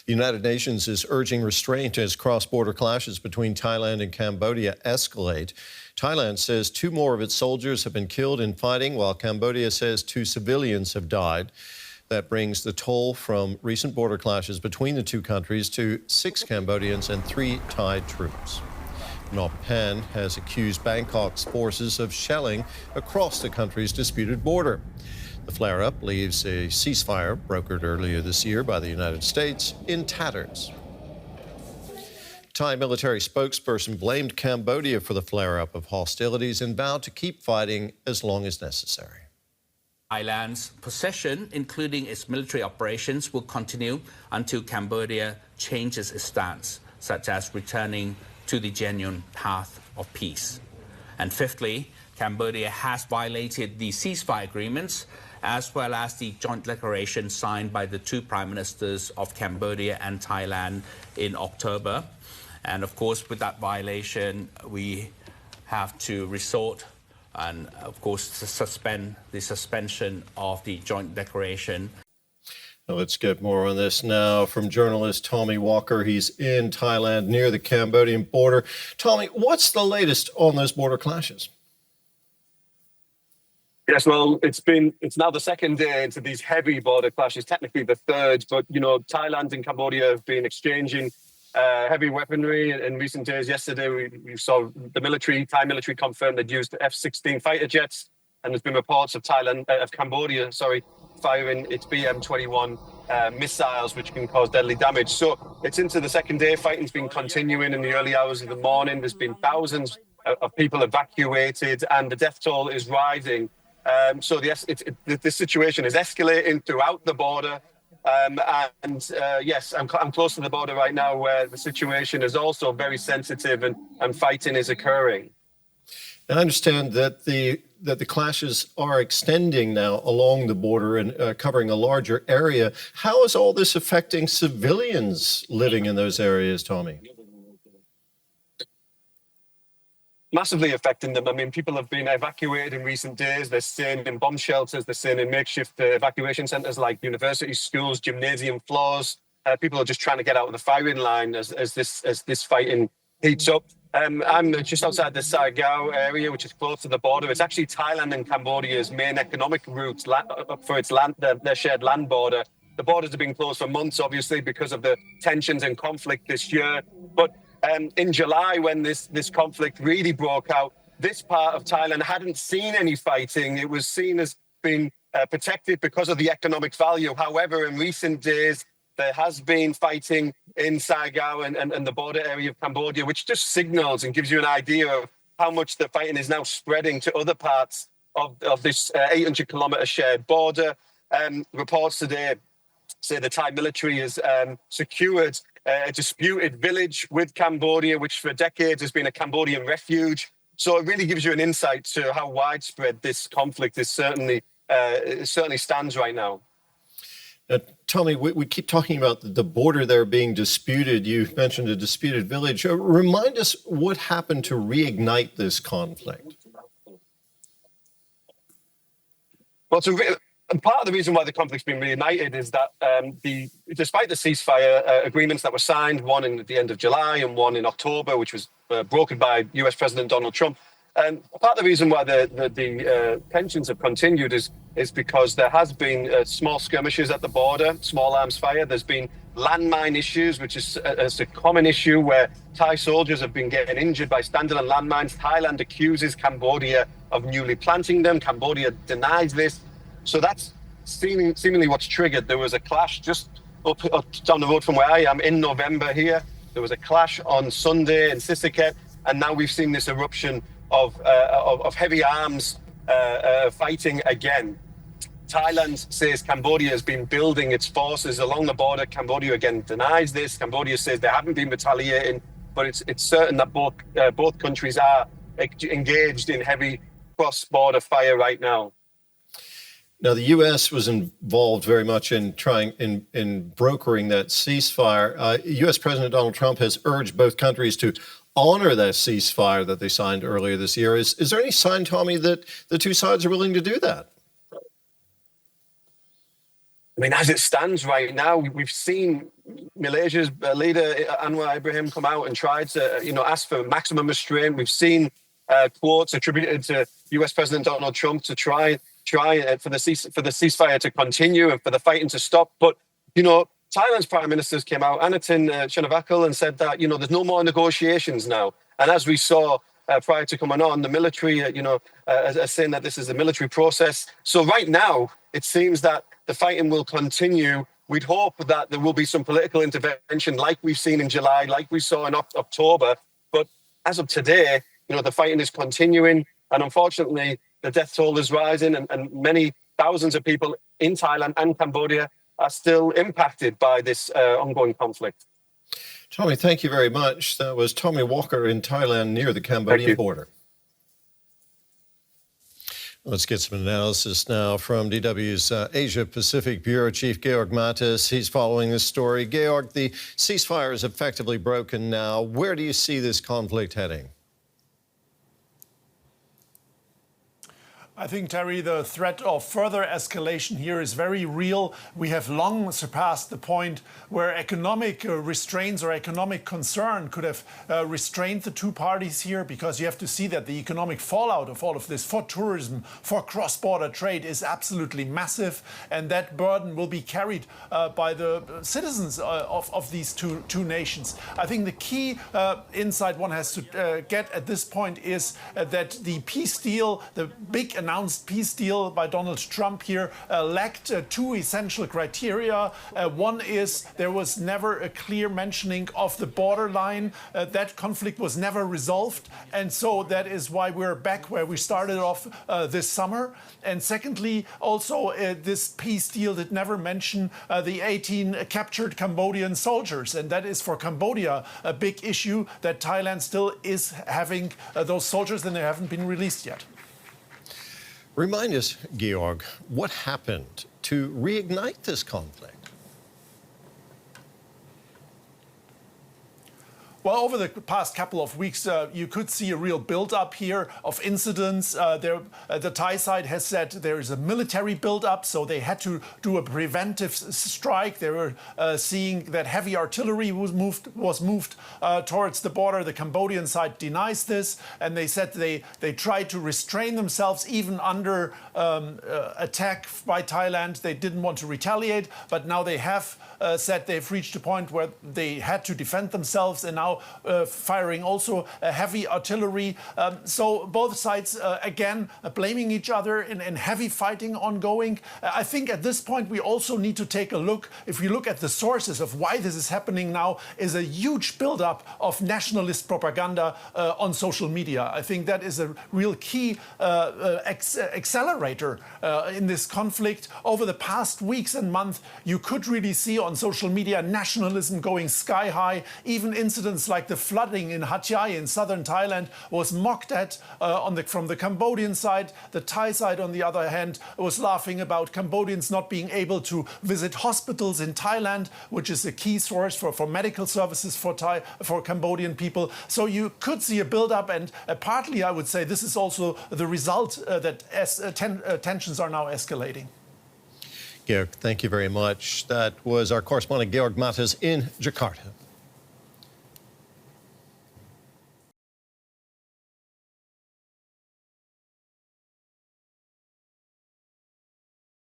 The United Nations is urging restraint as cross-border clashes between Thailand and Cambodia escalate. Thailand says 2 more of its soldiers have been killed in fighting, while Cambodia says 2 civilians have died. That brings the toll from recent border clashes between the 2 countries to 6 Cambodians and 3 Thai troops. Phnom Penh has accused Bangkok's forces of shelling across the country's disputed border. The flare-up leaves a ceasefire brokered earlier this year by the United States in tatters. Thai military spokesperson blamed Cambodia for the flare-up of hostilities and vowed to keep fighting as long as necessary. Thailand's position, including its military operations, will continue until Cambodia changes its stance, such as returning to the genuine path of peace. And fifthly, Cambodia has violated the ceasefire agreements as well as the joint declaration signed by the 2 prime ministers of Cambodia and Thailand in October. And of course, with that violation, we have to resort and, of course, to suspend the suspension of the joint declaration. Now let's get more on this now from journalist Tommy Walker. He's in Thailand near the Cambodian border. Tommy, what's the latest on those border clashes? Yes, well, it's now the 2nd day into these heavy border clashes, technically the 3rd, but, Thailand and Cambodia have been exchanging heavy weaponry in recent days. Yesterday, we saw the Thai military confirm they'd used F-16 fighter jets, and there's been reports of Cambodia firing its BM-21 missiles, which can cause deadly damage. So it's into the 2nd day. Fighting's been continuing in the early hours of the morning. There's been thousands of people evacuated, and the death toll is rising. So this situation is escalating throughout the border. Yes, I'm close to the border right now, where the situation is also very sensitive and fighting is occurring. I understand that the clashes are extending now along the border and covering a larger area. How is all this affecting civilians living in those areas, Tommy? Massively affecting them. I mean, people have been evacuated in recent days. They're staying in bomb shelters. They're staying in makeshift evacuation centres like universities, schools, gymnasium floors. People are just trying to get out of the firing line as this fighting heats up. I'm just outside the Saigao area, which is close to the border. It's actually Thailand and Cambodia's main economic route for its land, their shared land border. The borders have been closed for months, obviously, because of the tensions and conflict this year. But in July, when this conflict really broke out, this part of Thailand hadn't seen any fighting. It was seen as being protected because of the economic value. However, in recent days, there has been fighting in Saigao and the border area of Cambodia, which just signals and gives you an idea of how much the fighting is now spreading to other parts of this 800-kilometre shared border. Reports today say the Thai military has secured a disputed village with Cambodia, which for decades has been a Cambodian refuge. So it really gives you an insight to how widespread this conflict is certainly stands right now. Tommy, we keep talking about the border there being disputed. You mentioned a disputed village. Remind us what happened to reignite this conflict. Well, part of the reason why the conflict's been reignited is that despite the ceasefire agreements that were signed, one at the end of July and one in October, which was brokered by US President Donald Trump, part of the reason why the tensions have continued is because there has been small skirmishes at the border, small arms fire. There's been landmine issues, which is a common issue where Thai soldiers have been getting injured by standalone landmines. Thailand accuses Cambodia of newly planting them. Cambodia denies this. So that's seemingly what's triggered. There was a clash just up down the road from where I am in November here. There was a clash on Sunday in Sisaket, and now we've seen this eruption of heavy arms fighting again. Thailand says Cambodia has been building its forces along the border. Cambodia again denies this. Cambodia says they haven't been retaliating, but it's certain that both countries are engaged in heavy cross-border fire right now. Now, the U.S. was involved very much in brokering that ceasefire. U.S. President Donald Trump has urged both countries to honor that ceasefire that they signed earlier this year. Is there any sign, Tommy, that the two sides are willing to do that? mean, as it stands right now, we've seen Malaysia's leader Anwar Ibrahim come out and try to, ask for maximum restraint. We've seen quotes attributed to U.S. President Donald Trump to try for the ceasefire to continue and for the fighting to stop. But Thailand's prime ministers came out, Anatin Chanavakul, and said that there's no more negotiations now. And as we saw prior to coming on, the military, are saying that this is a military process. So right now, it seems that the fighting will continue. We'd hope that there will be some political intervention like we've seen in July, like we saw in October. But as of today, the fighting is continuing. And unfortunately, the death toll is rising and many thousands of people in Thailand and Cambodia are still impacted by this ongoing conflict. Tommy, thank you very much. That was Tommy Walker in Thailand near the Cambodian border. Let's get some analysis now from DW's Asia-Pacific Bureau Chief Georg Matthes. He's following this story. Georg, the ceasefire is effectively broken now. Where do you see this conflict heading? I think, Terry, the threat of further escalation here is very real. We have long surpassed the point where economic restraints or economic concern could have restrained the two parties here, because you have to see that the economic fallout of all of this for tourism, for cross-border trade is absolutely massive, and that burden will be carried by the citizens of these two nations. I think the key insight one has to get at this point is that the peace deal, the big announced peace deal by Donald Trump here lacked two essential criteria. One is there was never a clear mentioning of the borderline. That conflict was never resolved, and so that is why we're back where we started off this summer. And secondly, also this peace deal did never mention the 18 captured Cambodian soldiers, and that is for Cambodia a big issue, that Thailand still is having those soldiers and they haven't been released yet. Remind us, Georg, what happened to reignite this conflict? Well, over the past couple of weeks, you could see a real build-up here of incidents. The Thai side has said there is a military build-up, so they had to do a preventive strike. They were seeing that heavy artillery was moved towards the border. The Cambodian side denies this, and they said they tried to restrain themselves even under attack by Thailand. They didn't want to retaliate, but now they have said they've reached a point where they had to defend themselves, and now firing also heavy artillery. So both sides, again, blaming each other in heavy fighting ongoing. I think at this point we also need to take a look, if we look at the sources of why this is happening now, is a huge buildup of nationalist propaganda on social media. I think that is a real key accelerator in this conflict. Over the past weeks and months, you could really see on social media nationalism going sky high. Even incidents like the flooding in Hat Yai in southern Thailand was mocked at from the Cambodian side. The Thai side, on the other hand, was laughing about Cambodians not being able to visit hospitals in Thailand, which is a key source for medical services for Cambodian people. So you could see a build-up, and partly I would say this is also the result that tensions are now escalating. Georg, thank you very much. That was our correspondent Georg Matthes in Jakarta.